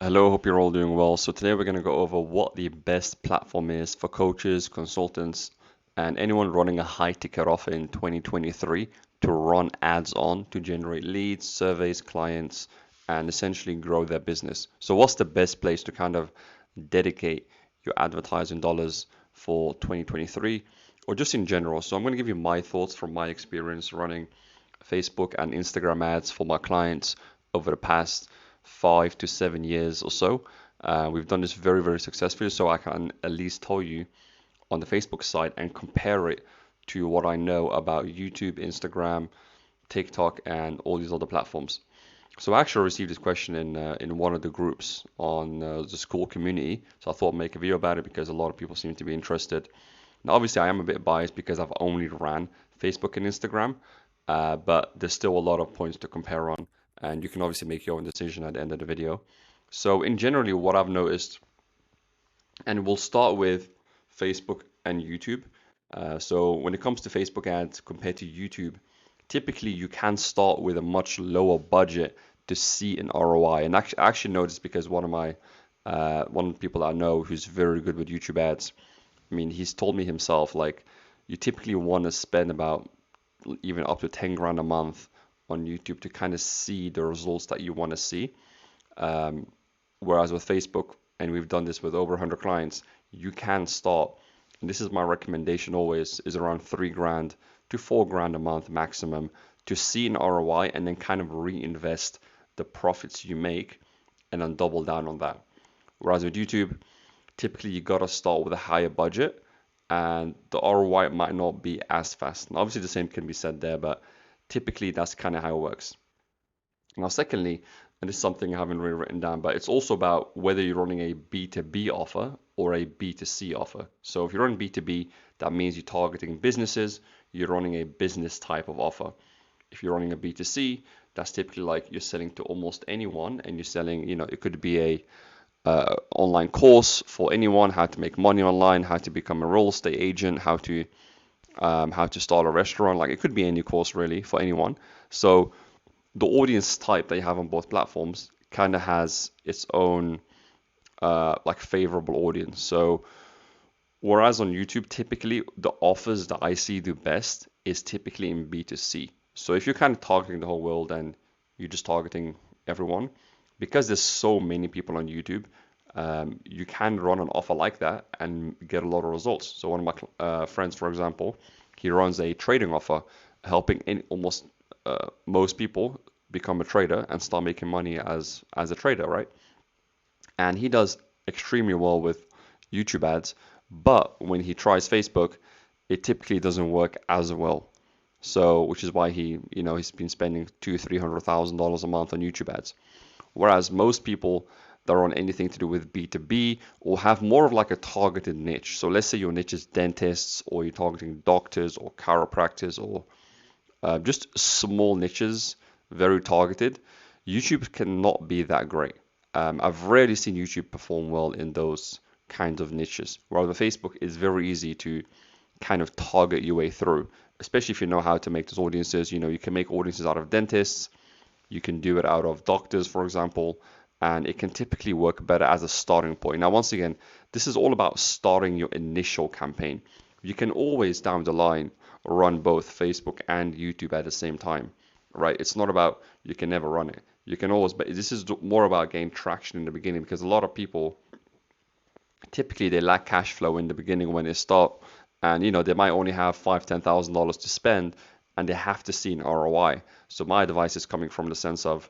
Hello, hope you're all doing well. So today we're going to go over what the best platform is for coaches, consultants, and anyone running a high ticket offer in 2023 to run ads on to generate leads, surveys, clients, and essentially grow their business. So what's the best place to kind of dedicate your advertising dollars for 2023 or just in general? So I'm going to give you my thoughts from my experience running Facebook and Instagram ads for my clients over the past 5 to 7 years or so. We've done this very, very successfully, so I can at least tell you on the Facebook side and compare it to what I know about YouTube, Instagram, TikTok, and all these other platforms. So I actually received this question in one of the groups on the school community. So I thought I'd make a video about it because a lot of people seem to be interested. Now, obviously, I am a bit biased because I've only ran Facebook and Instagram, but there's still a lot of points to compare on, and you can obviously make your own decision at the end of the video. So, in generally, what I've noticed, and we'll start with Facebook and YouTube. So, when it comes to Facebook ads compared to YouTube, typically you can start with a much lower budget to see an ROI. And I actually noticed because one of the people I know who's very good with YouTube ads, I mean, he's told me himself, like, you typically want to spend about even up to 10 grand a month on YouTube to kind of see the results that you want to see. Um, Whereas with Facebook, and we've done this with over 100 clients, you can start, and this is my recommendation always, is around 3 grand to 4 grand a month maximum to see an ROI and then kind of reinvest the profits you make and then double down on that. Whereas with YouTube, typically you gotta start with a higher budget and the ROI might not be as fast. And obviously the same can be said there, but typically that's kind of how it works. Now, secondly, and this is something I haven't really written down, but it's also about whether you're running a B2B offer or a B2C offer. So if you're running B2B, that means you're targeting businesses, you're running a business type of offer. If you're running a B2C, that's typically like you're selling to almost anyone and you're selling, it could be a online course for anyone, how to make money online, how to become a real estate agent, how to start a restaurant. Like it could be any course really for anyone. So the audience type that you have on both platforms kind of has its own like favorable audience. So whereas on YouTube, typically the offers that I see do best is typically in B2C. So if you're kind of targeting the whole world and you're just targeting everyone, because there's so many people on YouTube, you can run an offer like that and get a lot of results. So one of my friends, for example, he runs a trading offer, helping almost most people become a trader and start making money as a trader, right? And he does extremely well with YouTube ads, but when he tries Facebook, it typically doesn't work as well. So, which is why he's been spending $200,000-300,000 a month on YouTube ads. Whereas most people that are on anything to do with B2B or have more of like a targeted niche. So let's say your niche is dentists or you're targeting doctors or chiropractors or just small niches, very targeted. YouTube cannot be that great. I've rarely seen YouTube perform well in those kinds of niches. While with Facebook, it's very easy to kind of target your way through, especially if you know how to make those audiences. You can make audiences out of dentists, you can do it out of doctors, for example, and it can typically work better as a starting point. Now, once again, this is all about starting your initial campaign. You can always down the line run both Facebook and YouTube at the same time, right? It's not about you can never run it. You can always, but this is more about gaining traction in the beginning because a lot of people typically they lack cash flow in the beginning when they start, and they might only have $5,000-10,000 to spend, and they have to see an ROI. So my advice is coming from the sense of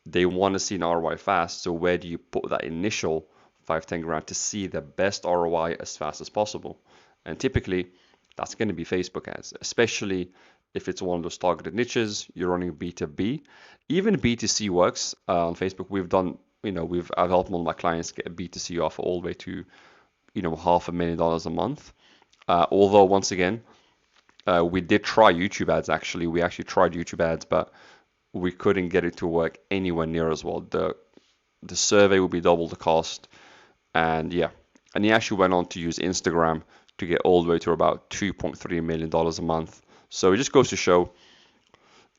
they want to see an ROI fast. So where do you put that initial 5-10 grand to see the best ROI as fast as possible? And typically that's going to be Facebook ads, especially if it's one of those targeted niches, you're running B2B. Even B2C works on Facebook. I've helped one of my clients get a B2C offer all the way to, $500,000 a month. Although once again, we did try YouTube ads actually. We actually tried YouTube ads, but we couldn't get it to work anywhere near as well. The survey would be double the cost. And yeah, and he actually went on to use Instagram to get all the way to about $2.3 million a month. So it just goes to show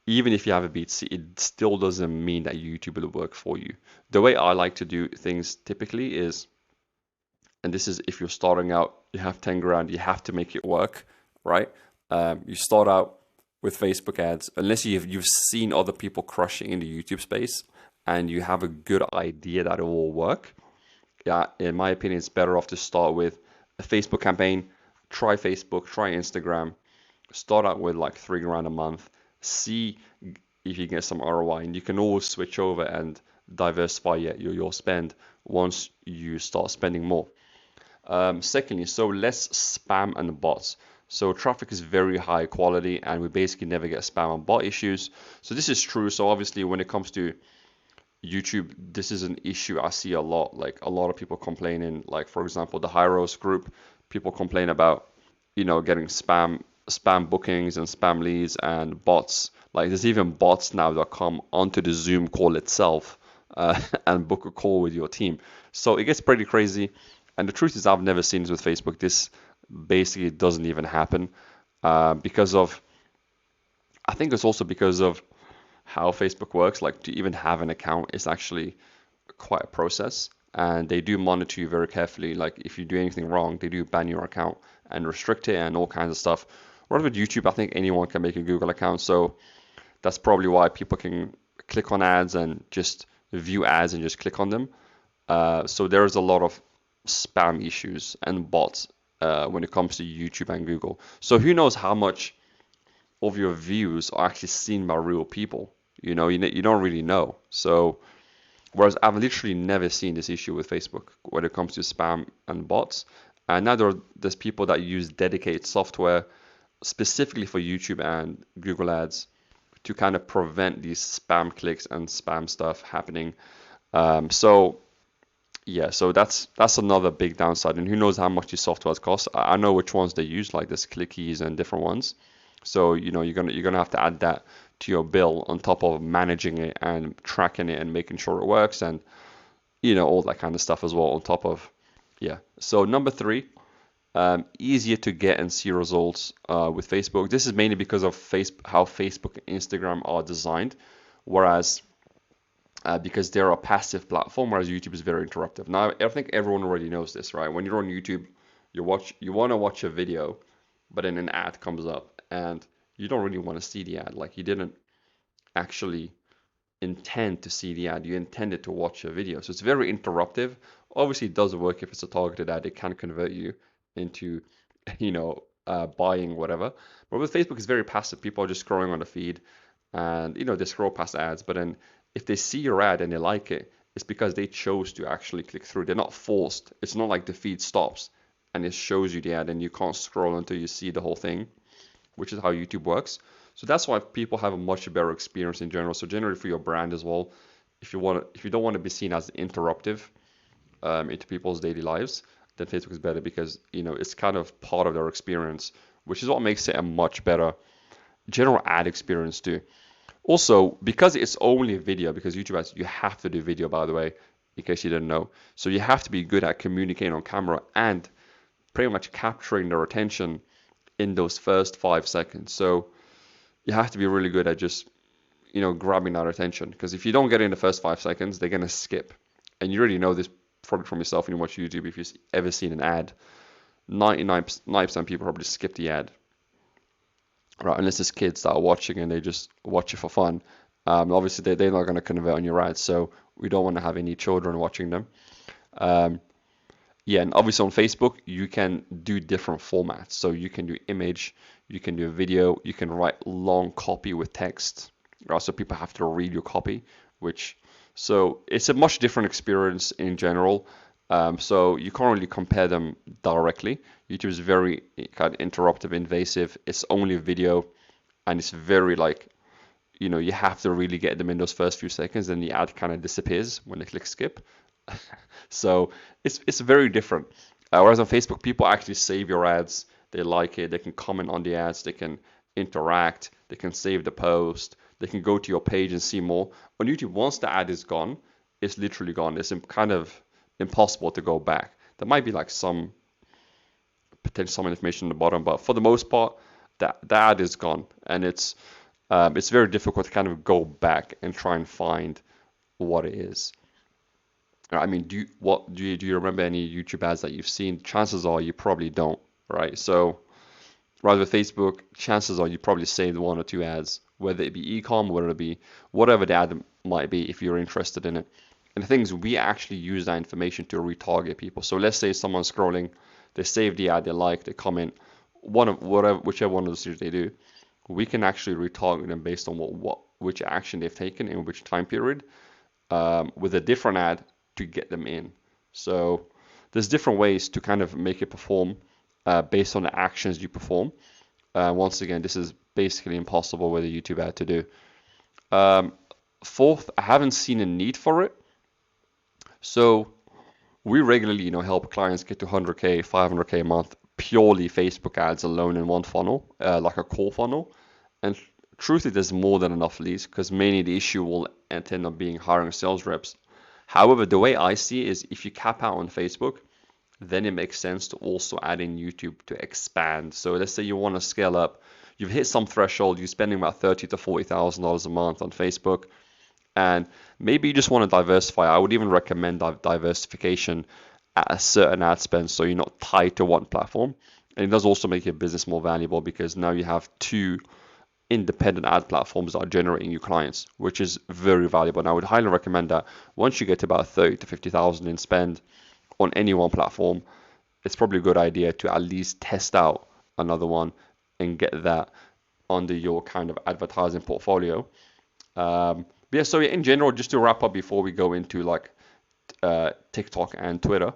even if you have a B2C, it still doesn't mean that YouTube will work for you. The way I like to do things typically is, and this is if you're starting out, you have 10 grand, you have to make it work, right? You start out with Facebook ads, unless you've seen other people crushing in the YouTube space and you have a good idea that it will work. Yeah, in my opinion, it's better off to start with a Facebook campaign, try Facebook, try Instagram, start out with like 3 grand a month, see if you get some ROI, and you can always switch over and diversify your spend once you start spending more. Secondly, so less spam and bots. So traffic is very high quality and we basically never get spam and bot issues. So this is true. So obviously when it comes to YouTube, this is an issue I see a lot. Like a lot of people complaining, like for example, the high roast group, people complain about, getting spam bookings and spam leads and bots. Like there's even bots now that come onto the Zoom call itself and book a call with your team. So it gets pretty crazy. And the truth is, I've never seen this with Facebook. This basically doesn't even happen because of, I think it's also because of how Facebook works. Like to even have an account is actually quite a process. And they do monitor you very carefully. Like if you do anything wrong, they do ban your account and restrict it and all kinds of stuff. Whereas with YouTube, I think anyone can make a Google account. So that's probably why people can click on ads and just view ads and just click on them. So there's a lot of spam issues and bots when it comes to YouTube and Google. So who knows how much of your views are actually seen by real people? You don't really know. So whereas I've literally never seen this issue with Facebook when it comes to spam and bots. And now there's people that use dedicated software specifically for YouTube and Google Ads to kind of prevent these spam clicks and spam stuff happening. So yeah, so that's another big downside. And who knows how much these softwares cost? I know which ones they use, like there's clickies and different ones. So you're gonna have to add that to your bill on top of managing it and tracking it and making sure it works and all that kind of stuff as well on top of. Yeah. So number three, easier to get and see results with Facebook. This is mainly because of how Facebook and Instagram are designed, whereas because they're a passive platform, whereas YouTube is very interruptive. Now, I think everyone already knows this, right? When you're on YouTube, you want to watch a video, but then an ad comes up, and you don't really want to see the ad. Like you didn't actually intend to see the ad. You intended to watch a video, so it's very interruptive. Obviously, it does work if it's a targeted ad. It can convert you into, buying whatever. But with Facebook, it's very passive. People are just scrolling on the feed, and they scroll past ads, but then if they see your ad and they like it, it's because they chose to actually click through. They're not forced. It's not like the feed stops and it shows you the ad and you can't scroll until you see the whole thing, which is how YouTube works. So that's why people have a much better experience in general. So generally for your brand as well, if you don't want to be seen as interruptive into people's daily lives, then Facebook is better because it's kind of part of their experience, which is what makes it a much better general ad experience too. Also, because it's only video, because YouTube ads, you have to do video, by the way, in case you didn't know. So you have to be good at communicating on camera and pretty much capturing their attention in those first 5 seconds. So you have to be really good at just, grabbing that attention. Because if you don't get it in the first 5 seconds, they're going to skip. And you already know this probably from yourself when you watch YouTube. If you've ever seen an ad, 99% of people probably skip the ad. Right, unless it's kids that are watching and they just watch it for fun. Obviously, they're not going to convert on your ads, so we don't want to have any children watching them. Um, yeah, and obviously on Facebook, you can do different formats. So you can do image, you can do video, you can write long copy with text. Right, so people have to read your copy, so it's a much different experience in general. So you can't really compare them directly. YouTube is very kind of interruptive, invasive. It's only video, and it's very like, you have to really get them in those first few seconds, and the ad kind of disappears when they click skip. So it's very different. Whereas on Facebook, people actually save your ads. They like it. They can comment on the ads. They can interact. They can save the post. They can go to your page and see more. On YouTube, once the ad is gone, it's literally gone. It's kind of impossible to go back. There might be like some potential some information on the bottom, but for the most part, that ad is gone, and it's it's very difficult to kind of go back and try and find what it is. I mean, do you remember any YouTube ads that you've seen? Chances are you probably don't, right? So rather with Facebook, chances are you probably saved one or two ads, whether it be e-com, whether it be whatever the ad might be if you're interested in it. And the thing is, we actually use that information to retarget people. So let's say someone's scrolling, they save the ad, they like, they comment, whichever one of those things they do, we can actually retarget them based on which action they've taken in which time period, with a different ad to get them in. So there's different ways to kind of make it perform based on the actions you perform. Once again, this is basically impossible with a YouTube ad to do. Um, Fourth, I haven't seen a need for it. So we regularly, help clients get to 100K, 500K a month, purely Facebook ads alone in one funnel, like a core funnel. And truthfully, there's more than enough leads because mainly the issue will end up being hiring sales reps. However, the way I see it is if you cap out on Facebook, then it makes sense to also add in YouTube to expand. So let's say you want to scale up, you've hit some threshold, you're spending about $30,000 to $40,000 a month on Facebook, and maybe you just want to diversify. I would even recommend diversification at a certain ad spend so you're not tied to one platform. And it does also make your business more valuable because now you have two independent ad platforms that are generating you clients, which is very valuable. And I would highly recommend that once you get to about 30 to 50,000 in spend on any one platform, it's probably a good idea to at least test out another one and get that under your kind of advertising portfolio. But yeah, so in general, just to wrap up before we go into like TikTok and Twitter,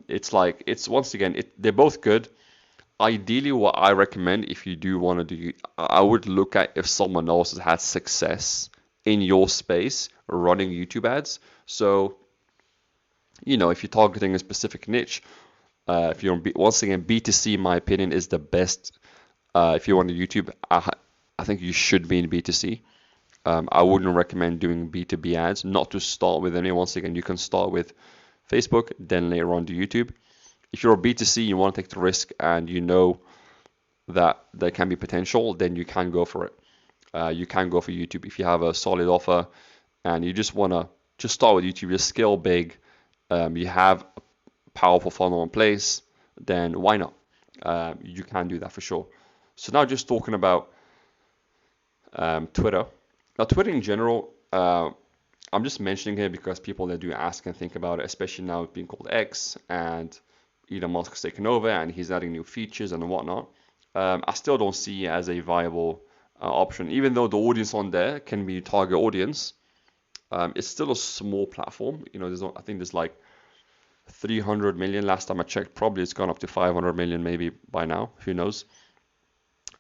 it's once again, they're both good. Ideally, what I recommend if you do want to do, I would look at if someone else has had success in your space running YouTube ads. So, if you're targeting a specific niche, if you're once again, B2C, in my opinion, is the best. If you want to YouTube, I think you should be in B2C. I wouldn't recommend doing B2B ads, not to start with any. Once again, you can start with Facebook, then later on to YouTube. If you're a B2C, you want to take the risk and you know that there can be potential, then you can go for it. You can go for YouTube if you have a solid offer and you just want to just start with YouTube, just scale big. You have a powerful funnel in place, then why not? You can do that for sure. So now just talking about Twitter. Now, Twitter in general, I'm just mentioning here because people that do ask and think about it, especially now being called X and Elon Musk's taken over and he's adding new features and whatnot. I still don't see it as a viable option, even though the audience on there can be target audience. It's still a small platform. I think there's like 300 million last time I checked. Probably it's gone up to 500 million maybe by now. Who knows?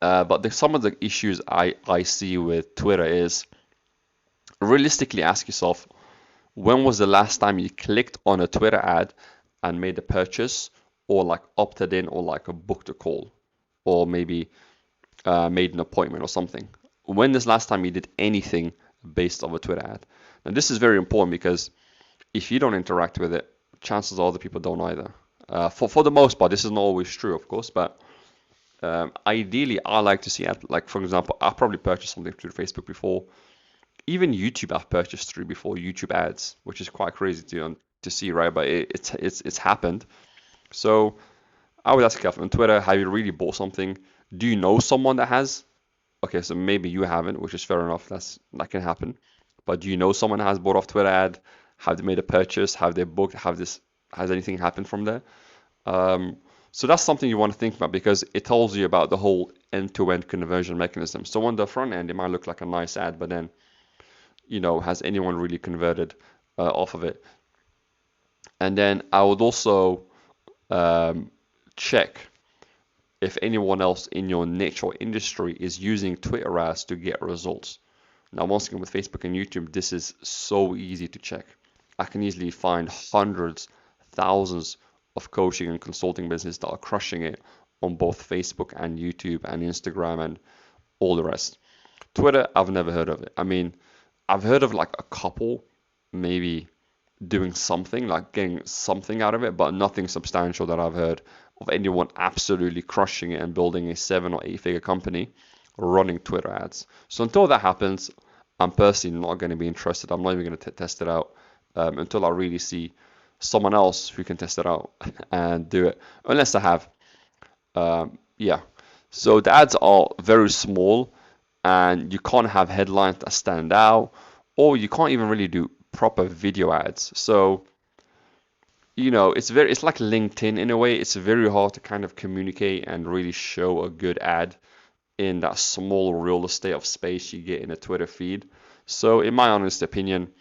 But some of the issues I see with Twitter is realistically ask yourself, when was the last time you clicked on a Twitter ad and made a purchase or like opted in or like booked a call or maybe made an appointment or something? When is the last time you did anything based on a Twitter ad? Now this is very important because if you don't interact with it, chances are other people don't either. For the most part, this is not always true, of course, but ideally, I like to see, like for example, I probably purchased something through Facebook before. Even YouTube, I've purchased through before YouTube ads, which is quite crazy to see, right? But it's happened. So I would ask you on Twitter, have you really bought something? Do you know someone that has? Okay, so maybe you haven't, which is fair enough. That can happen. But do you know someone that has bought off Twitter ad? Have they made a purchase? Have they booked? Has anything happened from there? So that's something you want to think about because it tells you about the whole end-to-end conversion mechanism. So on the front end, it might look like a nice ad, but then, has anyone really converted off of it? And then I would also check if anyone else in your niche or industry is using Twitter ads to get results. Now, once again, with Facebook and YouTube, this is so easy to check. I can easily find hundreds, thousands of coaching and consulting businesses that are crushing it on both Facebook and YouTube and Instagram and all the rest. Twitter, I've never heard of it. I mean, I've heard of like a couple maybe doing something, like getting something out of it, but nothing substantial that I've heard of anyone absolutely crushing it and building a 7 or 8 figure company running Twitter ads. So until that happens, I'm personally not going to be interested. I'm not even going to test it out until I really see someone else who can test it out and do it. Unless I have, yeah. So the ads are very small, and you can't have headlines that stand out, or you can't even really do proper video ads. So it's like LinkedIn in a way. It's very hard to kind of communicate and really show a good ad in that small real estate of space you get in a Twitter feed. So in my honest opinion,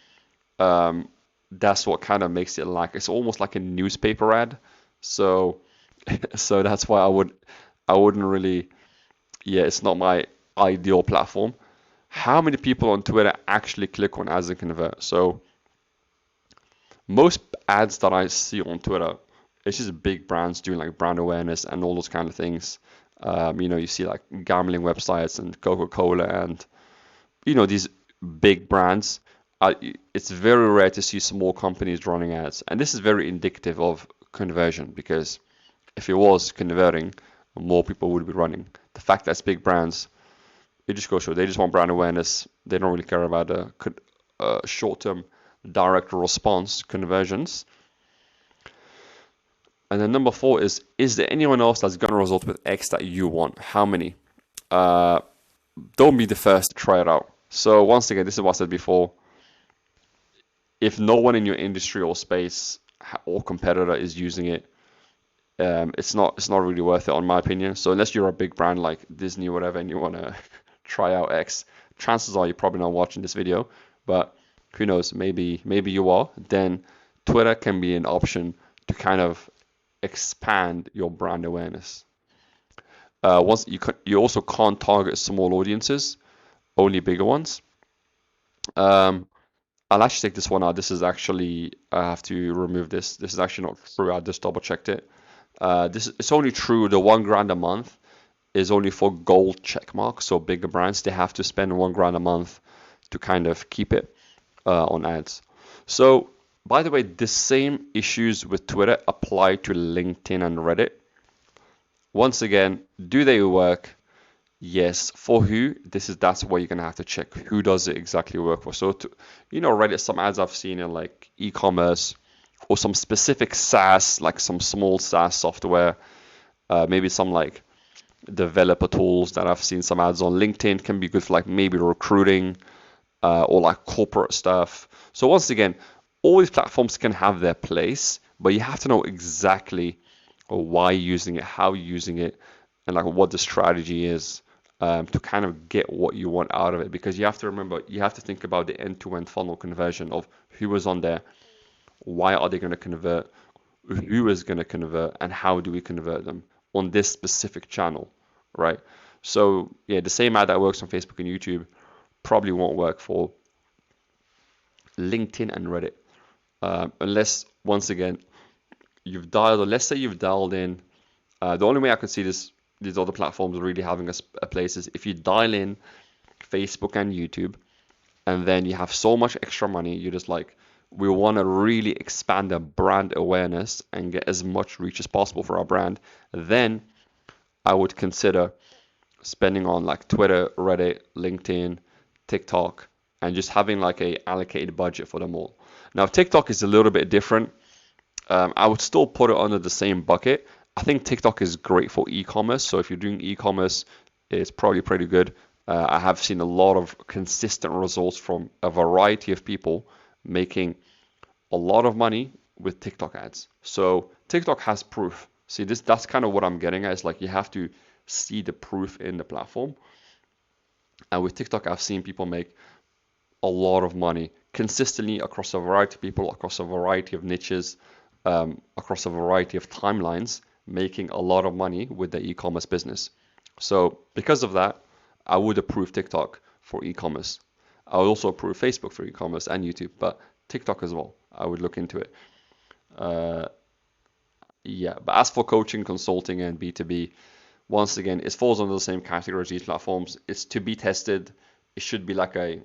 um, that's what kind of makes it like it's almost like a newspaper ad. So so that's why I wouldn't really, yeah, it's not my ideal platform. How many people on Twitter actually click on ads and convert? So most ads that I see on Twitter, it's just big brands doing like brand awareness and all those kind of things. You see like gambling websites and Coca-Cola and these big brands. It's very rare to see small companies running ads, and this is very indicative of conversion because if it was converting, more people would be running. The fact that it's big brands, it just goes to show they just want brand awareness. They don't really care about short-term direct response conversions. And then number 4 is there anyone else that's going to result with X that you want? How many? Uh, don't be the first to try it out. So once again, this is what I said before. If no one in your industry or space or competitor is using it, it's not really worth it, in my opinion. So unless you're a big brand like Disney or whatever and you want to try out X, chances are you're probably not watching this video. But who knows? Maybe you are. Then Twitter can be an option to kind of expand your brand awareness. Once you also can't target small audiences, only bigger ones. Um, I'll actually take this one out. This is actually, I have to remove this. This is actually not true. I just double checked it. It's only true. The 1 grand a month is only for gold check marks. So bigger brands, they have to spend 1 grand a month to kind of keep it on ads. So by the way, the same issues with Twitter apply to LinkedIn and Reddit. Once again, do they work? Yes. For who? That's what you're gonna have to check. Who does it exactly work for? So Reddit, some ads I've seen in like e-commerce or some specific SaaS, like some small SaaS software, maybe some like developer tools that I've seen some ads on. LinkedIn can be good for like maybe recruiting or like corporate stuff. So once again, all these platforms can have their place, but you have to know exactly why you're using it, how you're using it, and like what the strategy is to kind of get what you want out of it. Because you have to remember, you have to think about the end-to-end funnel conversion of who is on there, why are they going to convert, who is going to convert, and how do we convert them on this specific channel, right? So yeah, the same ad that works on Facebook and YouTube probably won't work for LinkedIn and Reddit, unless once again you've dialed, or let's say you've dialed in. The only way I could see these other platforms really having a place is if you dial in Facebook and YouTube, and then you have so much extra money, you're just like, we want to really expand the brand awareness and get as much reach as possible for our brand. Then I would consider spending on like Twitter, Reddit, LinkedIn, TikTok, and just having like a allocated budget for them all. Now TikTok is a little bit different. I would still put it under the same bucket. I think TikTok is great for e-commerce. So if you're doing e-commerce, it's probably pretty good. I have seen a lot of consistent results from a variety of people making a lot of money with TikTok ads. So TikTok has proof. See, that's kind of what I'm getting at. It's like you have to see the proof in the platform. And with TikTok, I've seen people make a lot of money consistently across a variety of people, across a variety of niches, across a variety of timelines, making a lot of money with the e-commerce business. So because of that, I would approve TikTok for e-commerce. I would also approve Facebook for e-commerce and YouTube, but TikTok as well. I would look into it. Uh, yeah, but as for coaching, consulting, and B2B, once again, it falls under the same category as these platforms. It's to be tested. It should be like a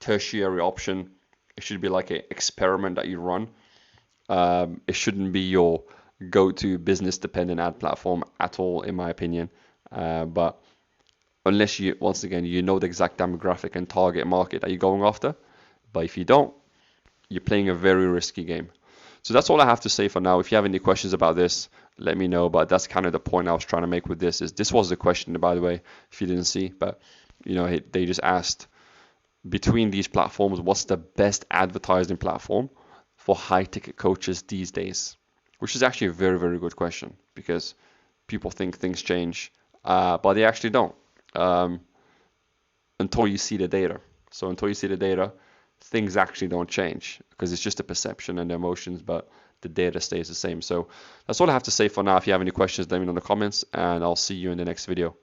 tertiary option. It should be like an experiment that you run. It shouldn't be your go-to business-dependent ad platform at all, in my opinion. But unless you, once again, you know the exact demographic and target market that you're going after. But if you don't, you're playing a very risky game. So that's all I have to say for now. If you have any questions about this, let me know. But that's kind of the point I was trying to make with this. Is this was the question, by the way, if you didn't see. But you know, they just asked, between these platforms, what's the best advertising platform for high ticket coaches these days? Which is actually a very, very good question, because people think things change, but they actually don't, um, until you see the data. So until you see the data, things actually don't change, because it's just a perception and the emotions, but the data stays the same. So that's all I have to say for now. If you have any questions, let me know in the comments, and I'll see you in the next video.